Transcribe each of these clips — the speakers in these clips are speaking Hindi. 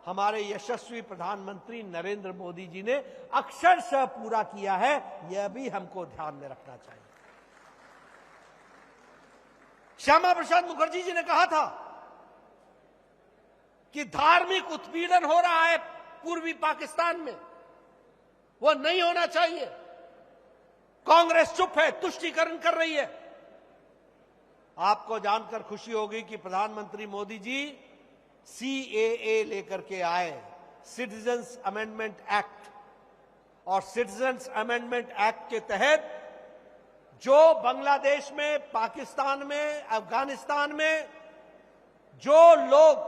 हमारे यशस्वी प्रधानमंत्री नरेंद्र मोदी जी ने अक्षरशः पूरा किया है, यह भी हमको ध्यान में रखना चाहिए। श्यामा प्रसाद मुखर्जी जी ने कहा था कि धार्मिक उत्पीड़न हो रहा है पूर्वी पाकिस्तान में, वो नहीं होना चाहिए। कांग्रेस चुप है, तुष्टीकरण कर रही है। आपको जानकर खुशी होगी कि प्रधानमंत्री मोदी जी सीएए लेकर के आए, सिटीजन्स अमेंडमेंट एक्ट, और सिटीजन्स अमेंडमेंट एक्ट के तहत जो बांग्लादेश में, पाकिस्तान में, अफगानिस्तान में जो लोग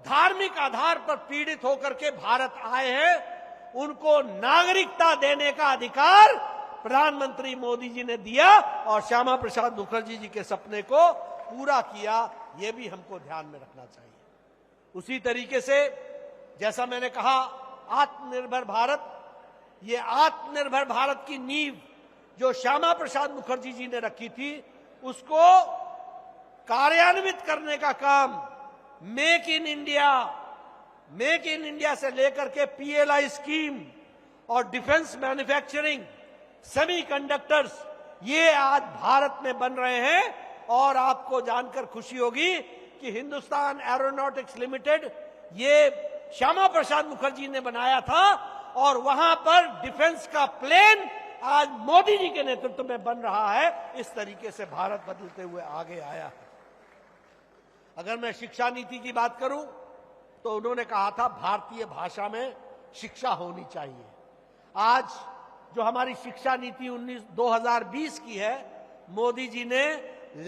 धार्मिक आधार पर पीड़ित होकर के भारत आए हैं, उनको नागरिकता देने का अधिकार प्रधानमंत्री मोदी जी ने दिया और श्यामा प्रसाद मुखर्जी जी के सपने को पूरा किया। यह भी हमको ध्यान में रखना चाहिए। उसी तरीके से जैसा मैंने कहा, आत्मनिर्भर भारत, ये आत्मनिर्भर भारत की नींव जो श्यामा प्रसाद मुखर्जी जी ने रखी थी, उसको कार्यान्वित करने का काम मेक इन इंडिया से लेकर के पीएलआई स्कीम और डिफेंस मैन्युफैक्चरिंग, सेमीकंडक्टर्स, ये आज भारत में बन रहे हैं। और आपको जानकर खुशी होगी कि हिंदुस्तान एरोनॉटिक्स लिमिटेड ये श्यामा प्रसाद मुखर्जी ने बनाया था और वहां पर डिफेंस का प्लेन आज मोदी जी के नेतृत्व में बन रहा है। इस तरीके से भारत बदलते हुए आगे आया है। अगर मैं शिक्षा नीति की बात करूं तो उन्होंने कहा था भारतीय भाषा में शिक्षा होनी चाहिए। आज जो हमारी शिक्षा नीति 2020 की है, मोदी जी ने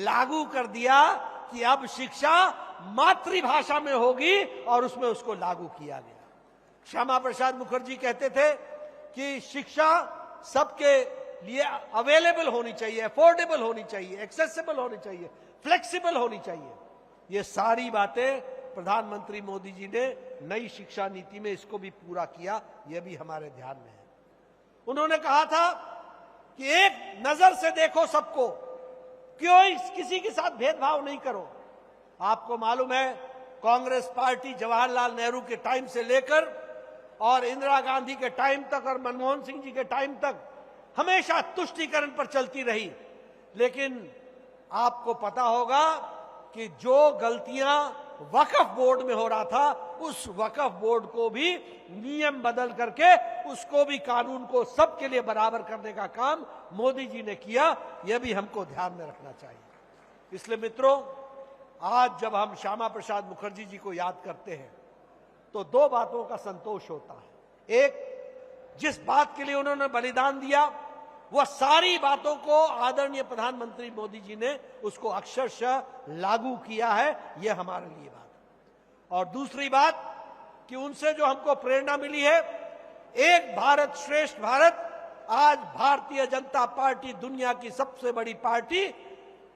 लागू कर दिया कि अब शिक्षा मातृभाषा में होगी और उसमें उसको लागू किया गया। श्यामा प्रसाद मुखर्जी कहते थे कि शिक्षा सबके लिए अवेलेबल होनी चाहिए, अफोर्डेबल होनी चाहिए, एक्सेसिबल होनी चाहिए, फ्लेक्सिबल होनी चाहिए। ये सारी बातें प्रधानमंत्री मोदी जी ने नई शिक्षा नीति में इसको भी पूरा किया, यह भी हमारे ध्यान में है। उन्होंने कहा था कि एक नजर से देखो सबको, क्यों किसी के साथ भेदभाव नहीं करो। आपको मालूम है, कांग्रेस पार्टी जवाहरलाल नेहरू के टाइम से लेकर और इंदिरा गांधी के टाइम तक और मनमोहन सिंह जी के टाइम तक हमेशा तुष्टीकरण पर चलती रही। लेकिन आपको पता होगा कि जो गलतियां वक्फ बोर्ड में हो रहा था, उस वक्फ बोर्ड को भी नियम बदल करके उसको भी कानून को सबके लिए बराबर करने का काम मोदी जी ने किया। यह भी हमको ध्यान में रखना चाहिए। इसलिए मित्रों, आज जब हम श्यामा प्रसाद मुखर्जी जी को याद करते हैं तो दो बातों का संतोष होता है। एक, जिस बात के लिए उन्होंने बलिदान दिया, वह सारी बातों को आदरणीय प्रधानमंत्री मोदी जी ने उसको अक्षरशः लागू किया है, यह हमारे लिए बात है। और दूसरी बात कि उनसे जो हमको प्रेरणा मिली है, एक भारत श्रेष्ठ भारत, आज भारतीय जनता पार्टी दुनिया की सबसे बड़ी पार्टी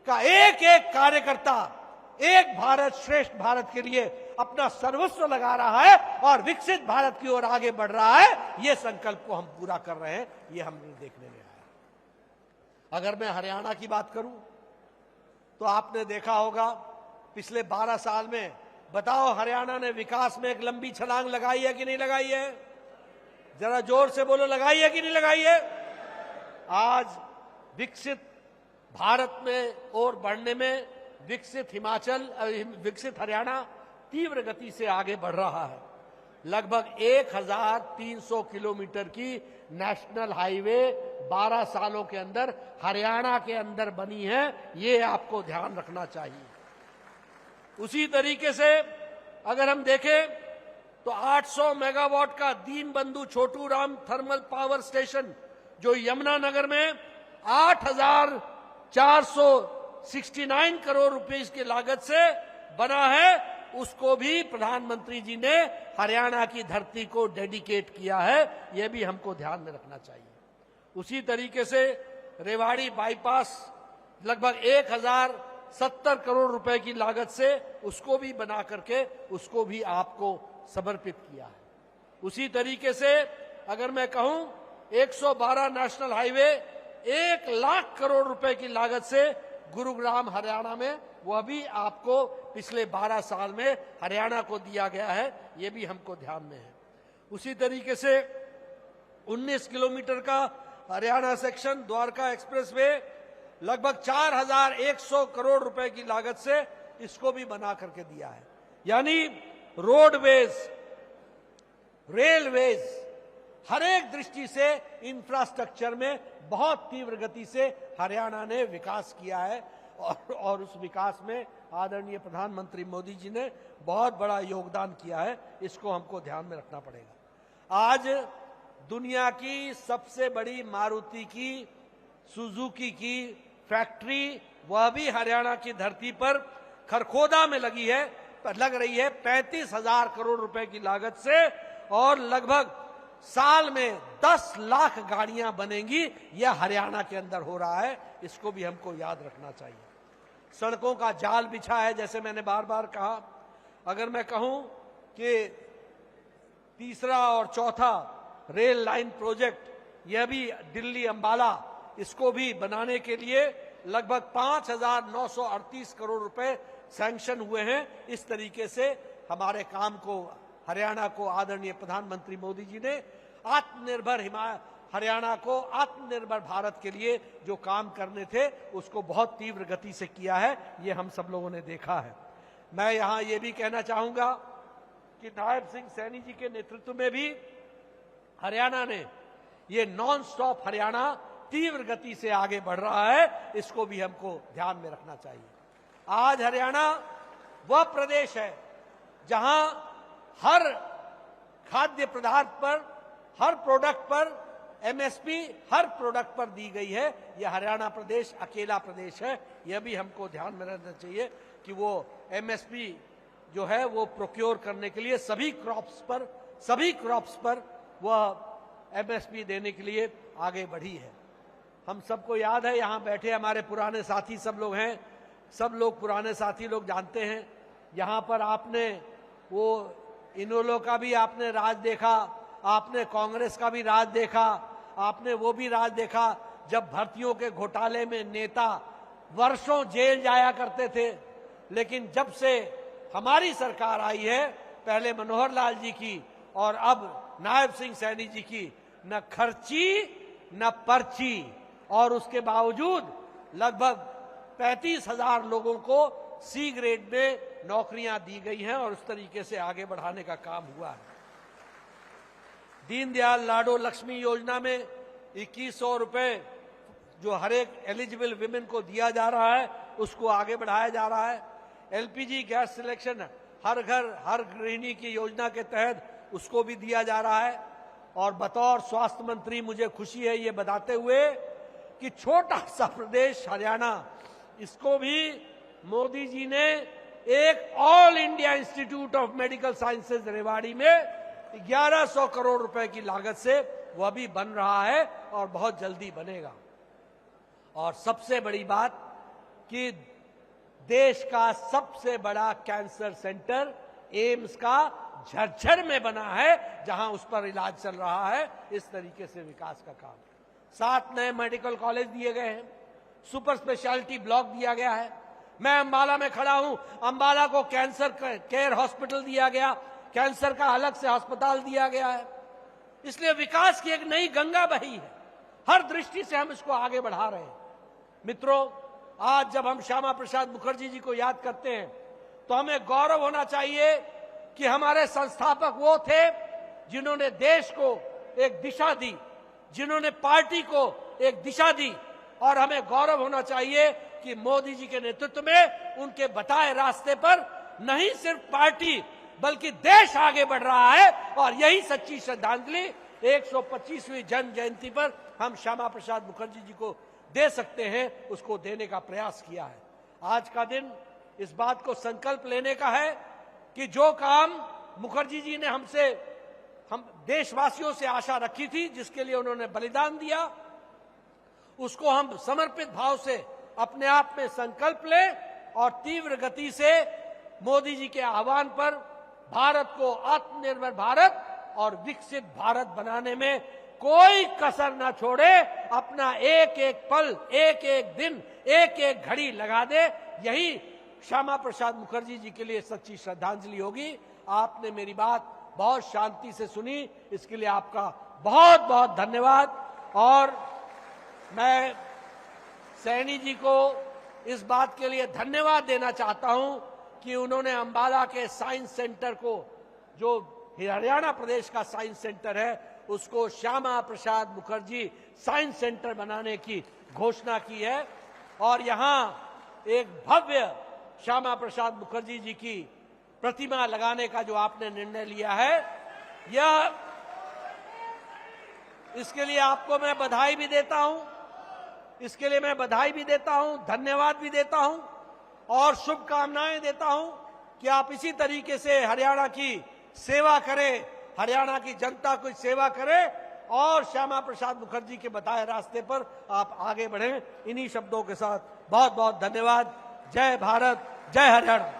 का एक एक कार्यकर्ता एक भारत श्रेष्ठ भारत के लिए अपना सर्वस्व लगा रहा है और विकसित भारत की ओर आगे बढ़ रहा है। यह संकल्प को हम पूरा कर रहे हैं, यह हमने देखने में आया। अगर मैं हरियाणा की बात करूं तो आपने देखा होगा पिछले 12 साल में, बताओ हरियाणा ने विकास में एक लंबी छलांग लगाई है कि नहीं लगाई है? जरा जोर से बोलो, लगाई है कि नहीं लगाई है? आज विकसित भारत में और बढ़ने में विकसित विकसित हरियाणा तीव्र गति से आगे बढ़ रहा है। लगभग 1300 किलोमीटर की नेशनल हाईवे 12 सालों के अंदर हरियाणा के अंदर बनी है, ये आपको ध्यान रखना चाहिए। उसी तरीके से अगर हम देखें तो 800 मेगावाट का Deenbandhu Chhotu Ram thermal power station जो यमुनानगर में 8,469 करोड़ रुपए की लागत से बना है, उसको भी प्रधानमंत्री जी ने हरियाणा की धरती को डेडिकेट किया है। यह भी हमको ध्यान में रखना चाहिए। उसी तरीके से रेवाड़ी बाईपास लगभग 1070 करोड़ रुपए की लागत से उसको भी बना करके उसको भी आपको समर्पित किया है। उसी तरीके से अगर मैं कहूं 112 नेशनल हाईवे 1 लाख करोड़ रुपए की लागत से गुरुग्राम हरियाणा में, वह भी आपको पिछले 12 साल में हरियाणा को दिया गया है, ये भी हमको ध्यान में है। उसी तरीके से 19 किलोमीटर का हरियाणा सेक्शन द्वारका एक्सप्रेसवे लगभग 4100 करोड़ रुपए की लागत से इसको भी बना करके दिया है। यानी रोडवेज, रेलवेज, हर एक दृष्टि से इंफ्रास्ट्रक्चर में बहुत तीव्र गति से हरियाणा ने विकास किया है और उस विकास में आदरणीय प्रधानमंत्री मोदी जी ने बहुत बड़ा योगदान किया है। इसको हमको ध्यान में रखना पड़ेगा। आज दुनिया की सबसे बड़ी मारुति की, सुजुकी की फैक्ट्री वह भी हरियाणा की धरती पर खरखोदा में लग रही है 35,000 करोड़ रुपए की लागत से, और लगभग साल में 10 लाख गाड़ियां बनेंगी। यह हरियाणा के अंदर हो रहा है, इसको भी हमको याद रखना चाहिए। सड़कों का जाल बिछा है, जैसे मैंने बार बार कहा। अगर मैं कहूं कि तीसरा और चौथा रेल लाइन प्रोजेक्ट, यह भी दिल्ली अंबाला, इसको भी बनाने के लिए लगभग 5,938 करोड़ रुपए सैंक्शन हुए हैं। इस तरीके से हमारे काम को, हरियाणा को आदरणीय प्रधानमंत्री मोदी जी ने आत्मनिर्भर हरियाणा को आत्मनिर्भर भारत के लिए जो काम करने थे उसको बहुत तीव्र गति से किया है, ये हम सब लोगों ने देखा है। मैं यहां ये भी कहना चाहूंगा कि नायब सिंह सैनी जी के नेतृत्व में भी हरियाणा ने ये नॉन स्टॉप हरियाणा तीव्र गति से आगे बढ़ रहा है, इसको भी हमको ध्यान में रखना चाहिए। आज हरियाणा वह प्रदेश है जहां हर खाद्य पदार्थ पर, हर प्रोडक्ट पर एमएसपी हर प्रोडक्ट पर दी गई है। यह हरियाणा प्रदेश अकेला प्रदेश है। यह भी हमको ध्यान में रखना चाहिए कि वो एमएसपी जो है वो प्रोक्योर करने के लिए सभी क्रॉप्स पर वह एमएसपी देने के लिए आगे बढ़ी है। हम सबको याद है, यहाँ बैठे हमारे पुराने साथी सब लोग हैं, सब लोग पुराने साथी लोग जानते हैं। यहाँ पर आपने वो इनेलो का भी आपने राज देखा, आपने कांग्रेस का भी राज देखा, आपने वो भी राज देखा जब भर्तियों के घोटाले में नेता वर्षों जेल जाया करते थे। लेकिन जब से हमारी सरकार आई है, पहले मनोहर लाल जी की और अब नायब सिंह सैनी जी की, न खर्ची न पर्ची, और उसके बावजूद लगभग 35,000 लोगों को सी ग्रेड में नौकरियां दी गई हैं और उस तरीके से आगे बढ़ाने का काम हुआ है। दीनदयाल लाडो लक्ष्मी योजना में 2100 रुपए जो हर एक एलिजिबल विमेन को दिया जा रहा है, उसको आगे बढ़ाया जा रहा है। एलपीजी गैस सिलेक्शन हर घर हर गृहिणी की योजना के तहत उसको भी दिया जा रहा है। और बतौर स्वास्थ्य मंत्री मुझे खुशी है ये बताते हुए कि छोटा सा प्रदेश हरियाणा, इसको भी मोदी जी ने एक all India institute of medical sciences Rewari में 1100 करोड़ रुपए की लागत से वह भी बन रहा है और बहुत जल्दी बनेगा। और सबसे बड़ी बात कि देश का सबसे बड़ा कैंसर सेंटर एम्स का झज्जर में बना है, जहां उस पर इलाज चल रहा है। इस तरीके से विकास का काम। 7 नए मेडिकल कॉलेज दिए गए हैं, सुपर स्पेशलिटी ब्लॉक दिया गया है। मैं अंबाला में खड़ा हूं, अंबाला को कैंसर केयर हॉस्पिटल दिया गया, कैंसर का अलग से अस्पताल दिया गया है। इसलिए विकास की एक नई गंगा बही है, हर दृष्टि से हम इसको आगे बढ़ा रहे हैं। मित्रों, आज जब हम श्यामा प्रसाद मुखर्जी जी को याद करते हैं तो हमें गौरव होना चाहिए कि हमारे संस्थापक वो थे जिन्होंने देश को एक दिशा दी, जिन्होंने पार्टी को एक दिशा दी। और हमें गौरव होना चाहिए कि मोदी जी के नेतृत्व में उनके बताए रास्ते पर नहीं सिर्फ पार्टी बल्कि देश आगे बढ़ रहा है। और यही सच्ची श्रद्धांजलि 125वीं जन्म जयंती पर हम श्यामा प्रसाद मुखर्जी जी को दे सकते हैं, उसको देने का प्रयास किया है। आज का दिन इस बात को संकल्प लेने का है कि जो काम मुखर्जी जी ने हम देशवासियों से आशा रखी थी, जिसके लिए उन्होंने बलिदान दिया, उसको हम समर्पित भाव से अपने आप में संकल्प लें और तीव्र गति से मोदी जी के आह्वान पर भारत को आत्मनिर्भर भारत और विकसित भारत बनाने में कोई कसर न छोड़े, अपना एक एक पल, एक एक दिन, एक एक घड़ी लगा दे। यही श्यामा प्रसाद मुखर्जी जी के लिए सच्ची श्रद्धांजलि होगी। आपने मेरी बात बहुत शांति से सुनी, इसके लिए आपका बहुत बहुत धन्यवाद। और मैं सैनी जी को इस बात के लिए धन्यवाद देना चाहता हूं कि उन्होंने अंबाला के साइंस सेंटर को, जो हरियाणा प्रदेश का साइंस सेंटर है, उसको श्यामा प्रसाद मुखर्जी साइंस सेंटर बनाने की घोषणा की है। और यहां एक भव्य श्यामा प्रसाद मुखर्जी जी की प्रतिमा लगाने का जो आपने निर्णय लिया है, यह, इसके लिए आपको मैं बधाई भी देता हूं, इसके लिए मैं बधाई भी देता हूं, धन्यवाद भी देता हूं और शुभकामनाएं देता हूं कि आप इसी तरीके से हरियाणा की सेवा करें, हरियाणा की जनता की सेवा करें और श्यामा प्रसाद मुखर्जी के बताए रास्ते पर आप आगे बढ़ें। इन्हीं शब्दों के साथ बहुत बहुत धन्यवाद। जय भारत, जय हरियाणा।